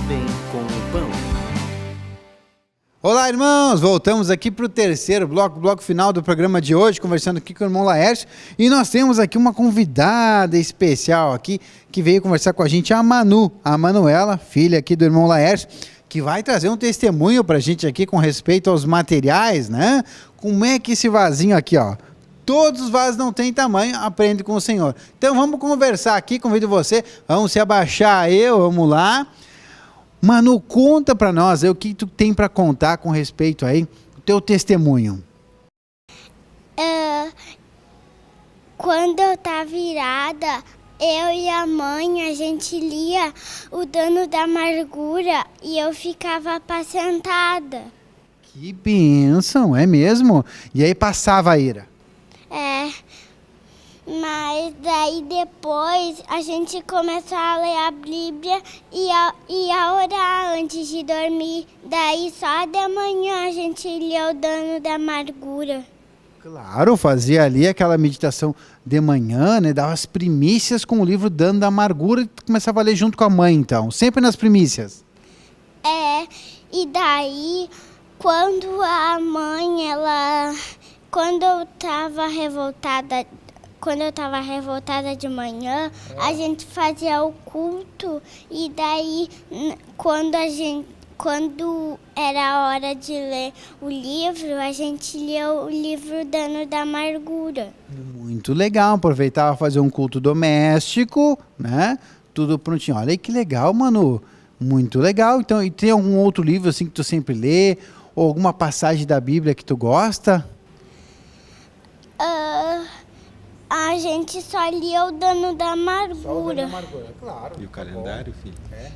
Bem com o Pão. Olá, irmãos! Voltamos aqui para o terceiro bloco final do programa de hoje, conversando aqui com o irmão Laércio. E nós temos aqui uma convidada especial aqui, que veio conversar com a gente, a Manu, a Manuela, filha aqui do irmão Laércio, que vai trazer um testemunho para a gente aqui com respeito aos materiais, né? Como é que esse vasinho aqui, ó, todos os vasos não têm tamanho, aprende com o Senhor. Então vamos conversar aqui, convido você, vamos se abaixar vamos lá. Manu, conta para nós o que tu tem para contar com respeito aí, o teu testemunho. Quando eu estava virada, eu e a mãe, a gente lia O Dono da Amargura e eu ficava apacentada. Que bênção, é mesmo? E aí passava a ira. Mas daí depois a gente começou a ler a Bíblia e a orar antes de dormir. Daí só de manhã a gente lia O Dono da Amargura. Claro, fazia ali aquela meditação de manhã, né? Dava as primícias com o livro Dono da Amargura e começava a ler junto com a mãe, então, sempre nas primícias. E daí quando a mãe, quando eu estava revoltada de manhã, a gente fazia o culto e daí quando era a hora de ler o livro, a gente lia o livro Dono da Amargura. Muito legal, aproveitava fazer um culto doméstico, né? Tudo prontinho. Olha aí que legal, Manu. Muito legal. Então, e tem algum outro livro assim que tu sempre lê? Ou alguma passagem da Bíblia que tu gosta? A gente só lia O Dono da Amargura. Só o Dono da Amargura, claro. E o calendário, filho?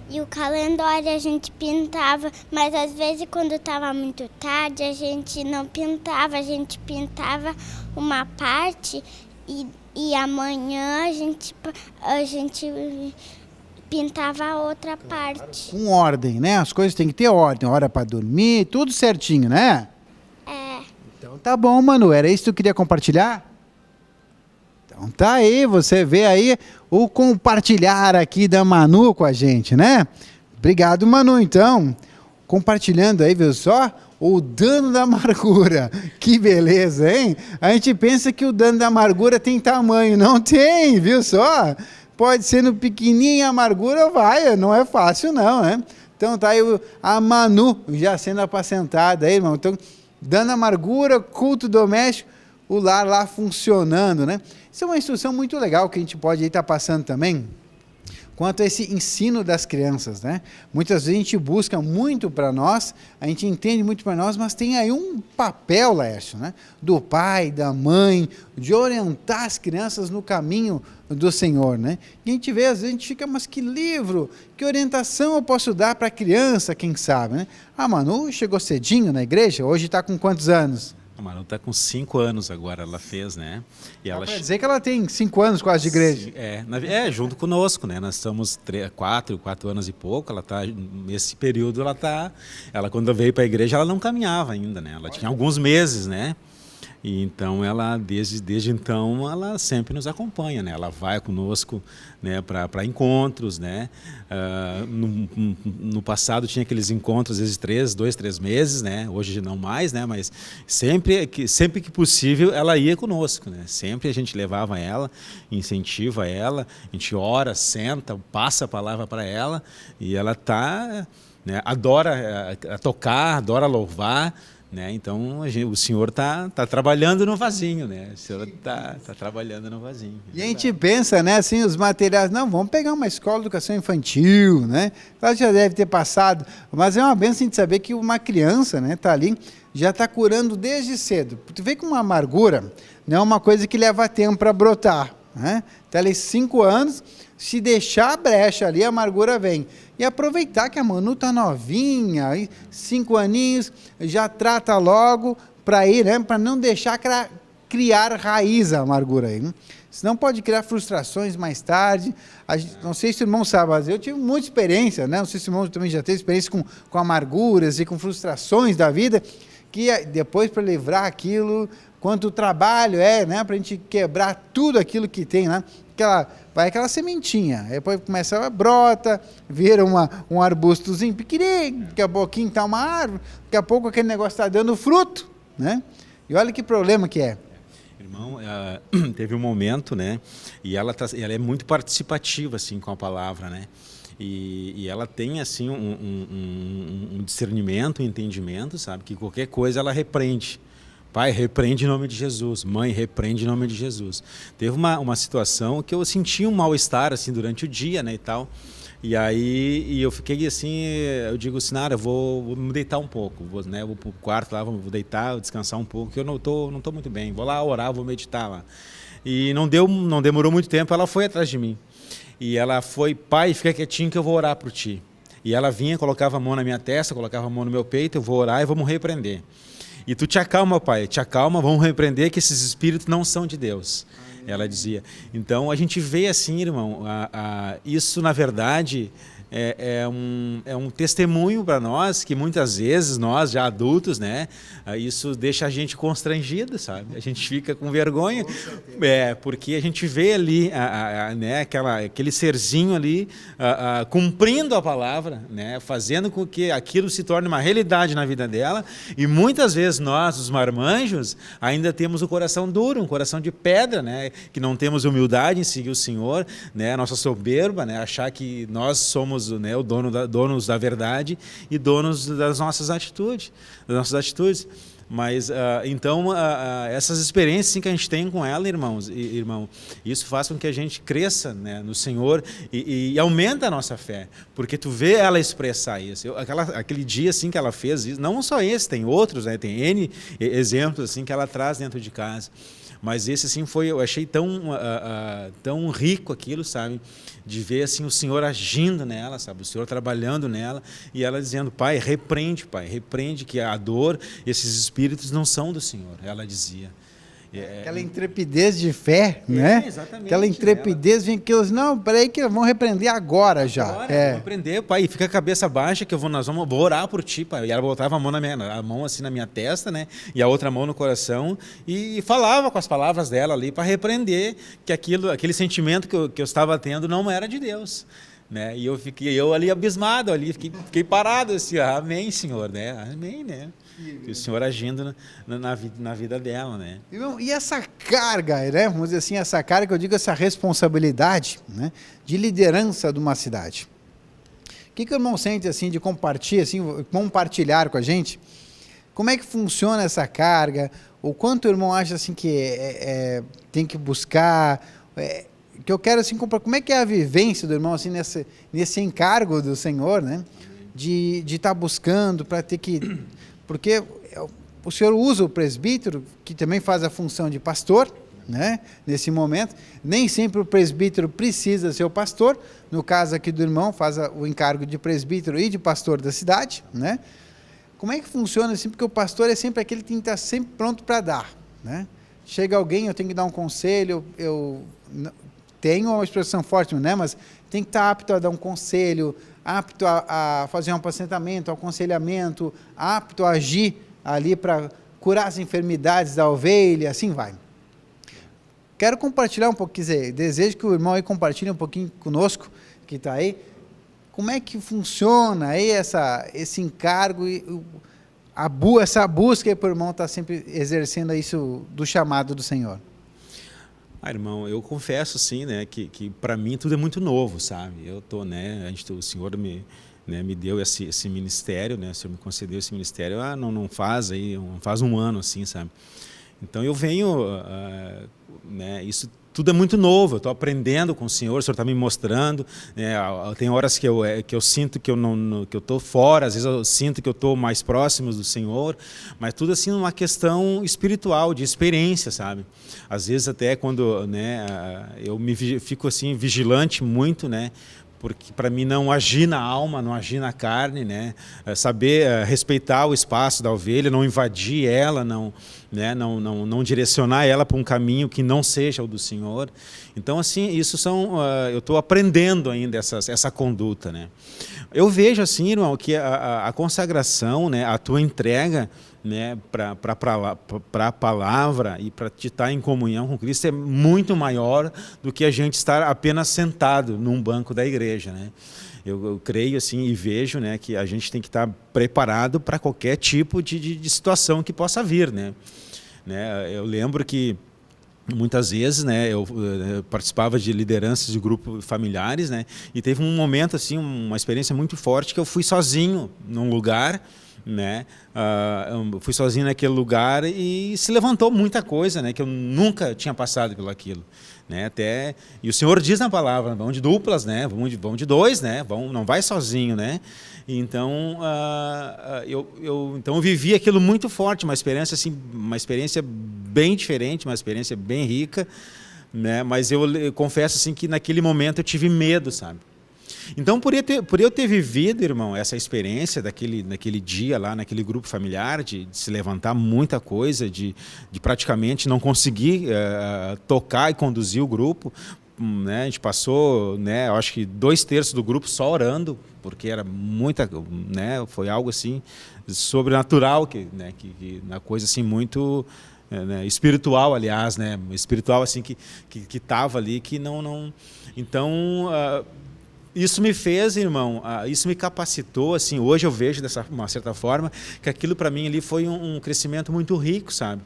E o calendário a gente pintava, mas às vezes quando estava muito tarde a gente não pintava, a gente pintava uma parte e amanhã a gente pintava a outra parte. Com ordem, né? As coisas têm que ter ordem, hora para dormir, tudo certinho, né? Então tá bom, Manu, era isso que tu queria compartilhar? Então tá aí, você vê aí o compartilhar aqui da Manu com a gente, né? Obrigado, Manu, então. Compartilhando aí, viu só? O Dono da Amargura. Que beleza, hein? A gente pensa que o Dono da Amargura tem tamanho. Não tem, viu só? Pode ser no pequenininho, a amargura vai, não é fácil não, né? Então tá aí a Manu já sendo apacentada aí, irmão. Então, dando amargura, culto doméstico, o lar lá funcionando, né? Isso é uma instrução muito legal que a gente pode estar passando também, quanto a esse ensino das crianças, né? Muitas vezes a gente busca muito para nós, a gente entende muito para nós, mas tem aí um papel, Laércio, né? Do pai, da mãe, de orientar as crianças no caminho do Senhor, né? E a gente vê, às vezes a gente fica, mas que livro, que orientação eu posso dar para a criança, quem sabe, né? A Manu chegou cedinho na igreja, hoje está com quantos anos? A Manu está com 5 anos agora, ela fez, né? E ela quer dizer que ela tem 5 anos quase de igreja. Junto conosco, né? Nós estamos 4 anos e pouco, ela está, nesse período, ela quando veio para a igreja, ela não caminhava ainda, né? Ela tinha alguns meses, né? E então ela, desde então, ela sempre nos acompanha, né? Ela vai conosco, né, para encontros, né? No passado tinha aqueles encontros, às vezes 2, 3 meses, né? Hoje não mais, né? Mas sempre que possível ela ia conosco, né? Sempre a gente levava ela, incentiva ela, a gente ora, senta, passa a palavra para ela e ela né, adora tocar, adora louvar. Né? Então o Senhor está trabalhando no vasinho, né? O Senhor está trabalhando no vasinho. E a gente pensa, né, assim, os materiais, não, vamos pegar uma escola de educação infantil, né? Ela já deve ter passado, mas é uma bênção de saber que uma criança, né, está ali, já está curando desde cedo. Tu vê que uma amargura não é uma coisa que leva tempo para brotar, né? Está ali 5 anos, se deixar a brecha ali, a amargura vem. E aproveitar que a Manu está novinha, 5 aninhos, já trata logo para ir, né? Para não deixar criar raiz a amargura aí. Né? Senão pode criar frustrações mais tarde. Não sei se o irmão sabe, mas eu tive muita experiência, né? Não sei se o irmão também já teve experiência com amarguras e com frustrações da vida, que depois para livrar aquilo, quanto trabalho né? Para a gente quebrar tudo aquilo que tem, né? vai aquela sementinha, depois começa a brota, vira um arbustozinho pequenininho, daqui a pouquinho está uma árvore, daqui a pouco aquele negócio está dando fruto, né? E olha que problema que é. Irmão, teve um momento, né? E ela é muito participativa assim com a palavra, né? E ela tem assim um discernimento, um entendimento, sabe? Que qualquer coisa ela repreende. Pai, repreende em nome de Jesus. Mãe, repreende em nome de Jesus. Teve uma situação que eu senti um mal-estar assim durante o dia, né, e tal. E aí eu fiquei assim, eu digo, Sinara, eu vou me deitar um pouco, vou pro quarto lá, vou deitar, vou descansar um pouco, que eu não tô muito bem. Vou lá orar, vou meditar lá. E não demorou muito tempo, ela foi atrás de mim. E ela foi, pai, fica quietinho que eu vou orar por ti. E ela vinha, colocava a mão na minha testa, colocava a mão no meu peito, eu vou orar e vamos repreender. E tu te acalma, pai, te acalma, vamos repreender que esses espíritos não são de Deus. Ela dizia. Então a gente vê assim, irmão, isso na verdade é um testemunho para nós, que muitas vezes nós já adultos, né, isso deixa a gente constrangido, sabe? A gente fica com vergonha, porque a gente vê ali né, aquele serzinho ali cumprindo a palavra, né, fazendo com que aquilo se torne uma realidade na vida dela, e muitas vezes nós, os marmanjos, ainda temos o coração duro, um coração de pedra, né, que não temos humildade em seguir o Senhor, né, a nossa soberba, né, achar que nós somos, né, donos da verdade e donos das nossas atitudes. Mas, então, essas experiências assim, que a gente tem com ela, irmão, isso faz com que a gente cresça, né, no Senhor e aumenta a nossa fé, porque tu vê ela expressar isso. Aquele dia assim, que ela fez isso, não só esse, tem outros, né, tem N exemplos assim, que ela traz dentro de casa. Mas esse assim eu achei tão rico aquilo, sabe? De ver assim o Senhor agindo nela, sabe? O Senhor trabalhando nela e ela dizendo, pai, repreende que a dor, esses espíritos não são do Senhor, ela dizia. Aquela intrepidez de fé, né? Exatamente. Aquela intrepidez, vem que não, peraí que vão repreender agora já. Vamos repreender, pai, fica a cabeça baixa que vou orar por ti, pai. E ela botava a mão assim na minha testa, né? E a outra mão no coração e falava com as palavras dela ali para repreender que aquele sentimento que eu estava tendo não era de Deus. Né? E eu ali abismado, fiquei parado assim, amém, Senhor, né? Amém, né? E o Senhor agindo na vida dela, né? E essa carga, né? Vamos dizer assim, essa carga, eu digo essa responsabilidade, né, de liderança de uma cidade. O que o irmão sente assim de compartilhar com a gente? Como é que funciona essa carga? O quanto o irmão acha assim que tem que buscar? Que eu quero assim, como é que é a vivência do irmão assim nesse encargo do Senhor, né? De estar buscando para ter que, porque o Senhor usa o presbítero, que também faz a função de pastor, né? Nesse momento, nem sempre o presbítero precisa ser o pastor. No caso aqui do irmão, faz o encargo de presbítero e de pastor da cidade, né? Como é que funciona assim? Porque o pastor é sempre aquele que tem que estar sempre pronto para dar, né? Chega alguém, eu tenho que dar um conselho, eu tenho uma expressão forte, né? Mas tem que estar apto a dar um conselho, apto a fazer um apacentamento, aconselhamento, apto a agir ali para curar as enfermidades da ovelha, assim vai. Quero compartilhar um pouco, desejo que o irmão aí compartilhe um pouquinho conosco, que está aí, como é que funciona aí esse encargo e essa busca para o irmão estar sempre exercendo isso do chamado do Senhor. Irmão, eu confesso sim, né, que para mim tudo é muito novo, sabe? Eu tô, né, o Senhor me deu esse ministério, né? O Senhor me concedeu esse ministério, não faz um ano assim, sabe? Então eu venho, né, isso tudo é muito novo, eu estou aprendendo com o Senhor está me mostrando, né, tem horas que eu sinto que eu estou fora, às vezes eu sinto que eu estou mais próximo do Senhor, mas tudo assim uma questão espiritual, de experiência, sabe? Às vezes até quando, né, eu fico assim vigilante muito, né, porque para mim não agir na alma, não agir na carne, né? Saber respeitar o espaço da ovelha, não invadir ela, não direcionar ela para um caminho que não seja o do Senhor. Então, assim, isso eu estou aprendendo ainda essa conduta, né? Eu vejo assim, irmão, que a consagração, né, a tua entrega, né, para a palavra e para te estar em comunhão com Cristo é muito maior do que a gente estar apenas sentado num banco da igreja, né? Eu creio assim e vejo, né, que a gente tem que estar preparado para qualquer tipo de situação que possa vir, né? Eu lembro que muitas vezes, né, eu participava de lideranças de grupos familiares, né, e teve um momento assim, uma experiência muito forte que eu fui sozinho num lugar, né, eu fui sozinho naquele lugar e se levantou muita coisa, né, que eu nunca tinha passado pelo aquilo, né, e o Senhor diz na palavra, vão de duplas, né, vão de dois, né, não vai sozinho, né. Então eu vivi aquilo muito forte, uma experiência assim, uma experiência bem diferente, uma experiência bem rica, né? Mas eu confesso assim que naquele momento eu tive medo, sabe? Então por eu ter vivido, irmão, essa experiência naquele dia lá, naquele grupo familiar, de se levantar muita coisa, de praticamente não conseguir tocar e conduzir o grupo, né, a gente passou, né, eu acho que 2/3 do grupo só orando, porque era muita, né, foi algo assim sobrenatural, né, uma coisa assim muito, né, espiritual, aliás, né, espiritual assim que estava ali, que não. Então isso me fez, irmão, isso me capacitou, assim, hoje eu vejo dessa uma certa forma que aquilo para mim ali foi um crescimento muito rico, sabe?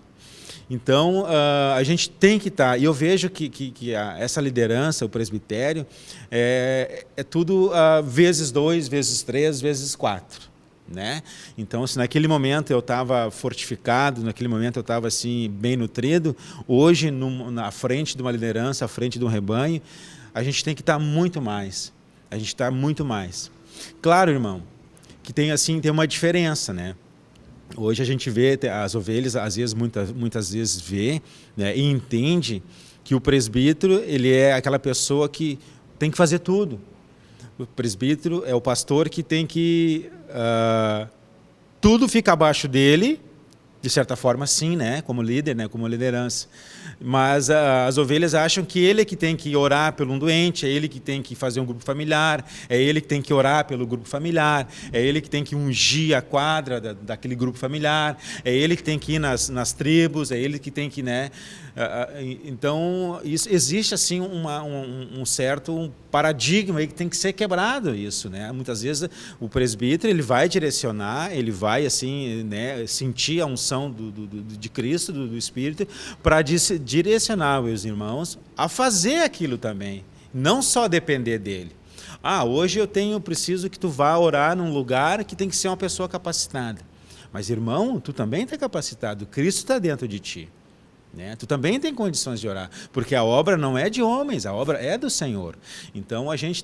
Então, a gente tem que estar, e eu vejo que essa liderança, o presbitério, é tudo vezes 2, vezes 3, vezes 4. Né? Então, se naquele momento eu estava fortificado, naquele momento eu estava assim, bem nutrido, hoje, na frente de uma liderança, à frente de um rebanho, a gente tem que estar muito mais. A gente está muito mais. Claro, irmão, que tem uma diferença, né? Hoje a gente vê as ovelhas, às vezes, muitas vezes vê, né, e entende que o presbítero ele é aquela pessoa que tem que fazer tudo. O presbítero é o pastor que tem que tudo fica abaixo dele, de certa forma, sim, né, como líder, né, como liderança. Mas as ovelhas acham que ele é que tem que orar pelo um doente, é ele que tem que fazer um grupo familiar, é ele que tem que orar pelo grupo familiar, é ele que tem que ungir a quadra daquele grupo familiar, é ele que tem que ir nas tribos, é ele que tem que, né? Então, existe assim um certo paradigma aí que tem que ser quebrado isso, né? Muitas vezes o presbítero ele vai direcionar, ele vai assim, né, sentir a unção de Cristo, do Espírito, para direcionar os irmãos a fazer aquilo também, não só depender dele. Hoje eu preciso que tu vá orar num lugar que tem que ser uma pessoa capacitada. Mas, irmão, tu também está capacitado, Cristo está dentro de ti. Né? Tu também tem condições de orar, porque a obra não é de homens, a obra é do Senhor. Então a gente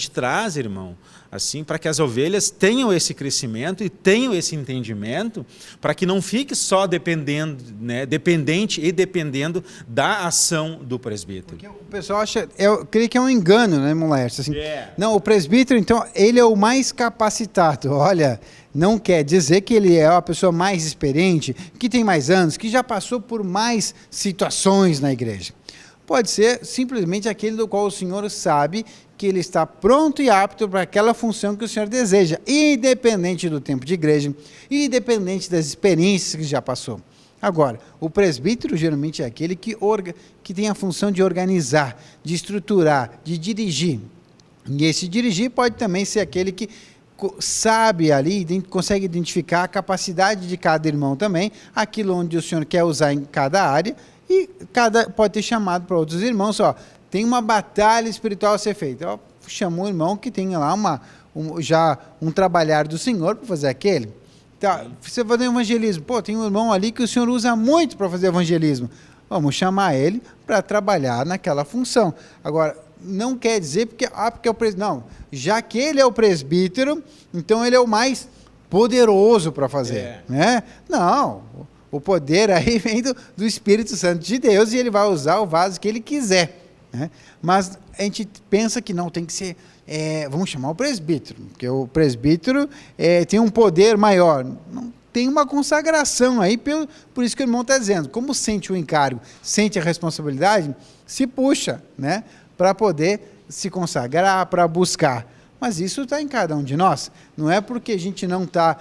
traz, irmão, assim, para que as ovelhas tenham esse crescimento e tenham esse entendimento, para que não fique só dependente e dependendo da ação do presbítero. Porque o pessoal acha, eu creio que é um engano, né, Laércio? Assim, não, o presbítero, então, ele é o mais capacitado. Olha, não quer dizer que ele é a pessoa mais experiente, que tem mais anos, que já passou por mais situações na igreja. Pode ser simplesmente aquele do qual o Senhor sabe que ele está pronto e apto para aquela função que o Senhor deseja, independente do tempo de igreja, independente das experiências que já passou. Agora, o presbítero geralmente é aquele que tem a função de organizar, de estruturar, de dirigir. E esse dirigir pode também ser aquele que sabe ali, consegue identificar a capacidade de cada irmão também, aquilo onde o Senhor quer usar em cada área, e pode ter chamado para outros irmãos, tem uma batalha espiritual a ser feita. Chamou um irmão que tem lá já um trabalhar do Senhor para fazer aquele. Tá, você vai fazer evangelismo. Tem um irmão ali que o Senhor usa muito para fazer evangelismo. Vamos chamar ele para trabalhar naquela função. Agora, não quer dizer porque é o presbítero. Não, já que ele é o presbítero, então ele é o mais poderoso para fazer. Né? Não, o poder aí vem do Espírito Santo de Deus e ele vai usar o vaso que ele quiser. Né? Mas a gente pensa que não, tem que ser, vamos chamar o presbítero, porque o presbítero tem um poder maior. Não, tem uma consagração aí, por isso que o irmão está dizendo, como sente o encargo, sente a responsabilidade, se puxa, né, para poder se consagrar, para buscar. Mas isso está em cada um de nós. Não é porque a gente não está...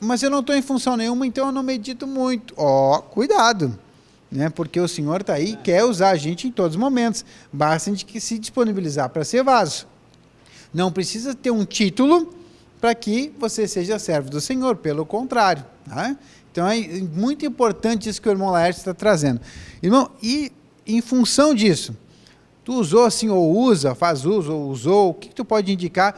mas eu não estou em função nenhuma, então eu não medito muito. Cuidado, né? Porque o Senhor está aí e quer usar a gente em todos os momentos. Basta a gente se disponibilizar para ser vaso. Não precisa ter um título para que você seja servo do Senhor, pelo contrário. Tá? Então é muito importante isso que o irmão Laércio está trazendo. Irmão, e em função disso, tu usou assim, ou usa, faz uso, ou usou, o que tu pode indicar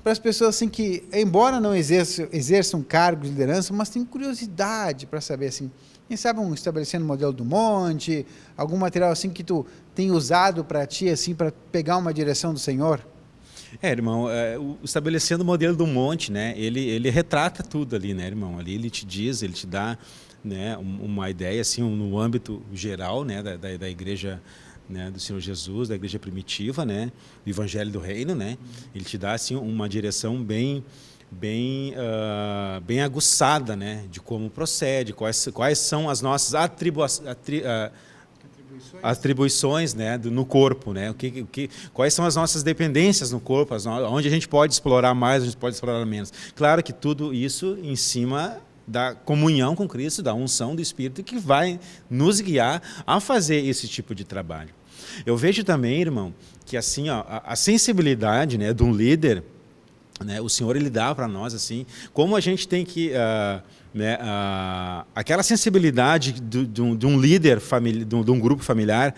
para as pessoas assim que, embora não exerçam cargo de liderança, mas têm curiosidade para saber assim, quem sabe estabelecendo o modelo do monte, algum material assim que tu tem usado para ti, assim, para pegar uma direção do Senhor? Irmão, estabelecendo o modelo do monte, né, ele retrata tudo ali, né, irmão? Ali ele te diz, ele te dá, né, uma ideia, assim, no âmbito geral, né, da igreja, né, do Senhor Jesus, da igreja primitiva, né, do Evangelho do Reino, né? Ele te dá, assim, uma direção bem aguçada, né, de como procede, quais são as nossas atribuições, né, no corpo, né? Quais são as nossas dependências no corpo, onde a gente pode explorar mais, onde a gente pode explorar menos. Claro que tudo isso em cima da comunhão com Cristo, da unção do Espírito, que vai nos guiar a fazer esse tipo de trabalho. Eu vejo também, irmão, que assim, a sensibilidade, né, de um líder, né, o Senhor ele dá para nós assim, como a gente tem que aquela sensibilidade de um líder, de um grupo familiar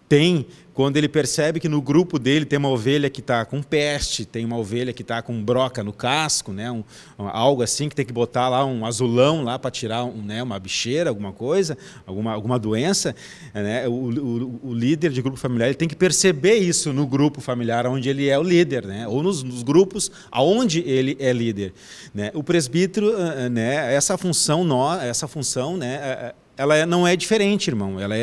tem quando ele percebe que no grupo dele tem uma ovelha que está com peste, tem uma ovelha que está com broca no casco, né, algo assim que tem que botar lá um azulão lá para tirar uma bicheira, alguma coisa, alguma doença, né, o líder de grupo familiar ele tem que perceber isso no grupo familiar onde ele é o líder, né, ou nos grupos aonde ele é líder, né. O presbítero, né, essa função, né, ela não é diferente, irmão. Ela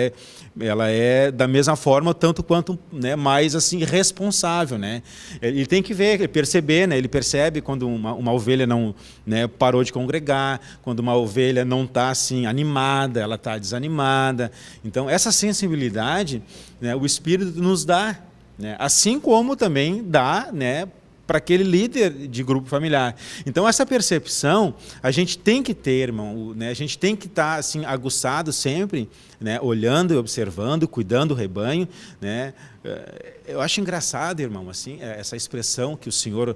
é da mesma forma, tanto quanto, né, mais assim responsável, né? Ele tem que ver, perceber, né? Ele percebe quando uma ovelha não, né, parou de congregar, quando uma ovelha não está assim animada, ela está desanimada. Então essa sensibilidade, né, o Espírito nos dá, né? Assim como também dá, né, para aquele líder de grupo familiar. Então, essa percepção, a gente tem que ter, irmão, né? A gente tem que estar assim, aguçado sempre, né? Olhando e observando, cuidando do rebanho, né? Eu acho engraçado, irmão, assim, essa expressão que o Senhor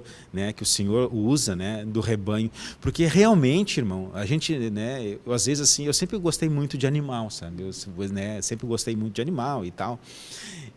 usa, né, do rebanho, porque realmente, irmão, a gente, né, às vezes assim, eu sempre gostei muito de animal, sabe? Sempre gostei muito de animal e tal.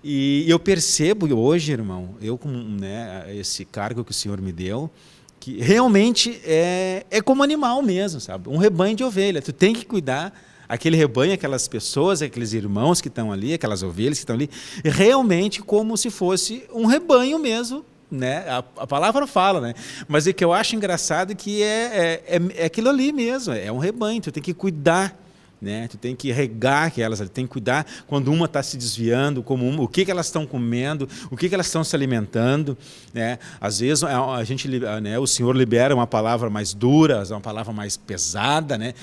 E eu percebo hoje, irmão, eu com, né, esse cargo que o Senhor me deu, que realmente é como animal mesmo, sabe? Um rebanho de ovelha. Tu tem que cuidar aquele rebanho, aquelas pessoas, aqueles irmãos que estão ali, aquelas ovelhas que estão ali, realmente como se fosse um rebanho mesmo, né? A palavra fala, né? Mas o que eu acho engraçado é que é aquilo ali mesmo, é um rebanho, tu tem que cuidar, né? Tu tem que regar aquelas, tu tem que cuidar quando uma está se desviando, o que elas estão comendo, o que elas estão se alimentando, né? Às vezes a gente, né, o Senhor libera uma palavra mais dura, uma palavra mais pesada, né?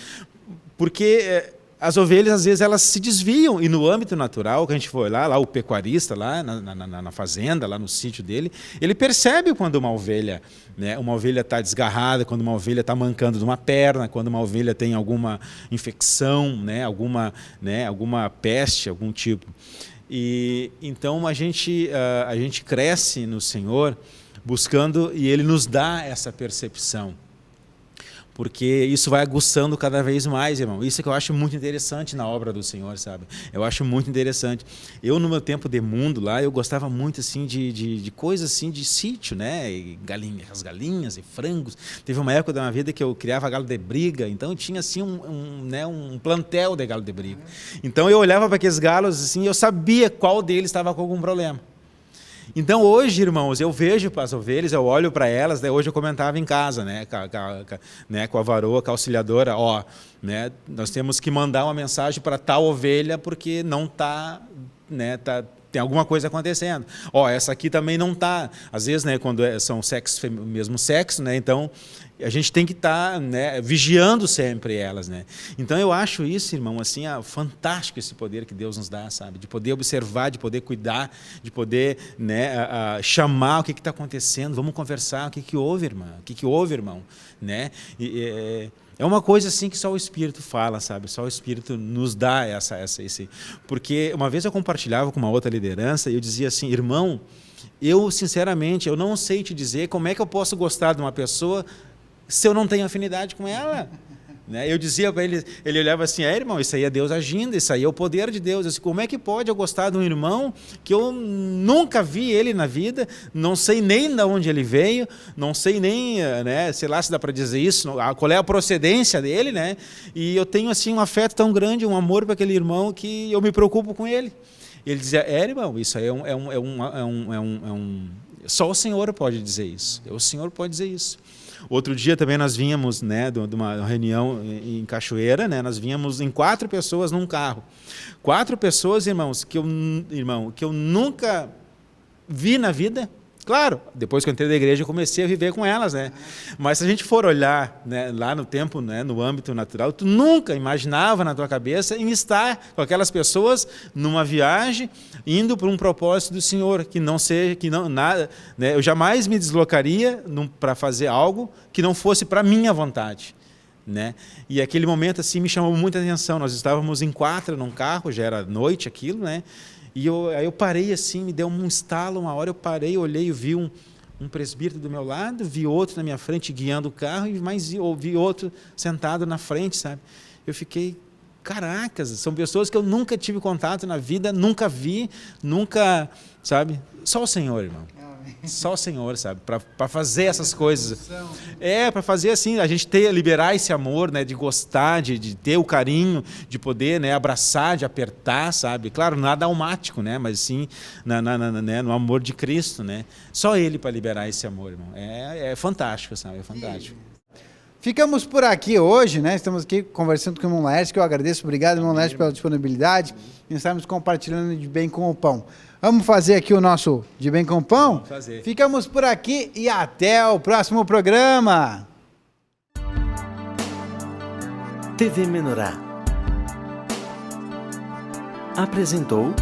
Porque as ovelhas, às vezes, elas se desviam, e no âmbito natural, que a gente foi lá o pecuarista, lá na fazenda, lá no sítio dele, ele percebe quando uma ovelha, né, está desgarrada, quando uma ovelha está mancando de uma perna, quando uma ovelha tem alguma infecção, né, alguma peste, algum tipo. E então a gente cresce no Senhor buscando, e Ele nos dá essa percepção, porque isso vai aguçando cada vez mais, irmão. Isso é que eu acho muito interessante na obra do Senhor, sabe? Eu acho muito interessante. Eu, no meu tempo de mundo lá, eu gostava muito, assim, de coisas, assim, de sítio, né? As galinhas e frangos. Teve uma época da minha vida que eu criava galo de briga, então tinha, assim, um plantel de galo de briga. Então, eu olhava para aqueles galos, assim, e eu sabia qual deles estava com algum problema. Então, hoje, irmãos, eu vejo as ovelhas, eu olho para elas, né? Hoje eu comentava em casa, né, com a varoa, com a auxiliadora, né, nós temos que mandar uma mensagem para tal ovelha porque não está, né, tem alguma coisa acontecendo. Essa aqui também não está. Às vezes, né, quando são mesmo sexo, né, então a gente tem que estar, né, vigiando sempre elas, né? Então eu acho isso, irmão, assim, fantástico esse poder que Deus nos dá, sabe? De poder observar, de poder cuidar, de poder, né, chamar o que está acontecendo, vamos conversar, o que houve, irmão? O que houve, irmão? Né? É uma coisa assim que só o Espírito fala, sabe? Só o Espírito nos dá esse... Porque uma vez eu compartilhava com uma outra liderança e eu dizia assim, irmão, eu sinceramente, eu não sei te dizer como é que eu posso gostar de uma pessoa se eu não tenho afinidade com ela. Né? Eu dizia para ele, ele olhava assim, irmão, isso aí é Deus agindo, isso aí é o poder de Deus. Eu disse, como é que pode eu gostar de um irmão que eu nunca vi ele na vida, não sei nem de onde ele veio, não sei nem, né, sei lá se dá para dizer isso, qual é a procedência dele, né? E eu tenho assim um afeto tão grande, um amor para aquele irmão que eu me preocupo com ele. E ele dizia, irmão, isso aí só o Senhor pode dizer isso, o Senhor pode dizer isso. Outro dia também nós vínhamos, né, de uma reunião em Cachoeira, né, nós vínhamos em 4 pessoas num carro. 4 pessoas, irmãos, que eu nunca vi na vida. Claro, depois que eu entrei da igreja eu comecei a viver com elas, né? Mas se a gente for olhar, né, lá no tempo, né, no âmbito natural, tu nunca imaginava na tua cabeça em estar com aquelas pessoas numa viagem, indo para um propósito do Senhor, que não nada, né? Eu jamais me deslocaria para fazer algo que não fosse para minha vontade. Né? E aquele momento assim me chamou muita atenção. Nós estávamos em 4 num carro, já era noite aquilo, né? E aí eu parei assim, me deu um estalo, uma hora eu parei, olhei e vi um presbítero do meu lado, vi outro na minha frente guiando o carro e vi outro sentado na frente, sabe? Eu fiquei, caracas, são pessoas que eu nunca tive contato na vida, nunca vi, nunca, sabe? Só o Senhor, irmão. Só o Senhor, sabe? Para fazer essas coisas. Para fazer assim, a gente liberar esse amor, né? De gostar, de ter o carinho, de poder, né? Abraçar, de apertar, sabe? Claro, nada almático, né? Mas sim né? No amor de Cristo, né? Só Ele para liberar esse amor, irmão. É fantástico, sabe? É fantástico. Ficamos por aqui hoje, né? Estamos aqui conversando com o irmão Laércio, que eu agradeço. Obrigado, irmão Laércio, pela disponibilidade. E estamos compartilhando de bem com o pão. Vamos fazer aqui o nosso de bem com o pão? Vamos fazer. Ficamos por aqui e até o próximo programa. TV Menorá apresentou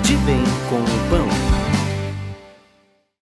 De Bem com o Pão.